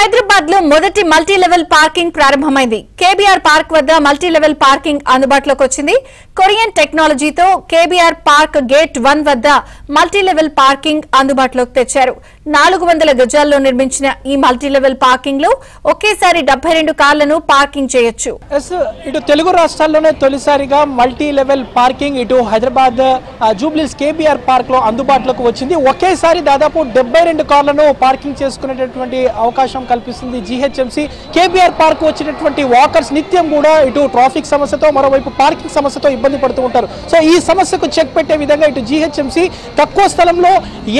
హైదరాబాద్ లో మొదటి multi level parking ప్రారంభమైంది. కేబీఆర్ పార్క్ వద్ద మల్టీ లెవెల్ పార్కింగ్ అందుబాటులోకి వచ్చింది. కొరియన్ టెక్నాలజీతో కేబీఆర్ పార్క్ గేట్ 1 వద్ద మల్టీ లెవెల్ పార్కింగ్ అందుబాటులోకి తెచ్చారు. 400 గజాల్లో నిర్మించిన ఈ మల్టీ లెవెల్ పార్కింగ్ లో ఒకేసారి 72 కార్లను పార్కింగ్ చేయొచ్చు. ఇటు తెలుగు రాష్ట్రాల్లోనే తొలిసారిగా మల్టీ లెవెల్ పార్కింగ్ ఇటు హైదరాబాద్ జూబ్లీస్ కేబీఆర్ పార్క్ లో అందుబాటులోకి వచ్చింది. ఒకేసారి దాదాపు 72 కార్లను పార్కింగ్ చేసుకునేటటువంటి అవకాశం కల్పిస్తుంది జీహెచ్ఎంసీ. కేబీఆర్ పార్క్ వచ్చినటువంటి వాకర్స్ నిత్యం కూడా ఇటు ట్రాఫిక్ సమస్యతో మరోవైపు పార్కింగ్ సమస్యతో ఇబ్బంది పడుతూ ఉంటారు. సో ఈ సమస్యకు చెక్ పెట్టే విధంగా ఇటు జీహెచ్ఎంసీ తక్కువ స్థలంలో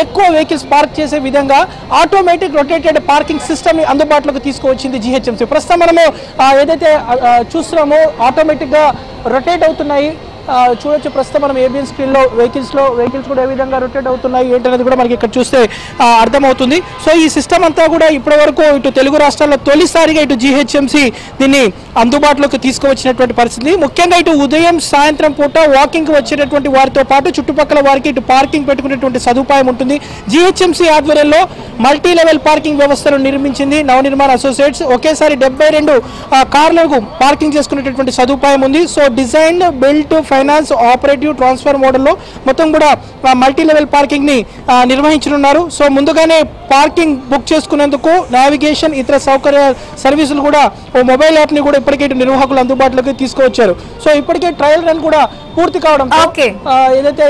ఎక్కువ వెహికల్స్ పార్క్ చేసే విధంగా ఆటోమేటిక్ రొటేటెడ్ పార్కింగ్ సిస్టమ్ అందుబాటులోకి తీసుకువచ్చింది జీహెచ్ఎంసీ. ప్రస్తుతం మనము ఏదైతే చూస్తున్నామో ఆటోమేటిక్ గా రొటేట్ అవుతున్నాయి చూడొచ్చు. ప్రస్తుతం మనం ఏబిఎన్ స్క్రీన్ లో వెహికల్స్ కూడా ఏ విధంగా రొటేట్ అవుతున్నాయి ఏంటనేది కూడా మనకి ఇక్కడ చూస్తే అర్థమవుతుంది. సో ఈ సిస్టమ్ అంతా కూడా ఇప్పటి వరకు ఇటు తెలుగు రాష్ట్రాల్లో తొలిసారిగా ఇటు జీహెచ్ఎంసీ దీన్ని అందుబాటులోకి తీసుకువచ్చినటువంటి పరిస్థితి. ముఖ్యంగా ఇటు ఉదయం సాయంత్రం పూట వాకింగ్ వచ్చేటటువంటి వారితో పాటు చుట్టుపక్కల వారికి ఇటు పార్కింగ్ పెట్టుకునేటువంటి సదుపాయం ఉంటుంది. జీహెచ్ఎంసీ ఆధ్వర్యంలో మల్టీ లెవెల్ పార్కింగ్ వ్యవస్థను నిర్మించింది నవనిర్మాణ అసోసియేట్స్. ఒకేసారి 72 కార్లకు పార్కింగ్ చేసుకునేటటువంటి సదుపాయం ఉంది. So design, built, finance, operative, transfer మోడల్లో మొత్తం కూడా మల్టీ లెవెల్ పార్కింగ్ ని నిర్వహించనున్నారు. సో ముందుగానే పార్కింగ్ బుక్ చేసుకునేందుకు నావిగేషన్, ఇతర సౌకర్య సర్వీసులు కూడా మొబైల్ యాప్ ని కూడా ఇప్పటికే నిర్వాహకులు అందుబాటులోకి తీసుకువచ్చారు. సో ఇప్పటికే ట్రయల్ రన్ కూడా పూర్తి కావడం ఏదైతే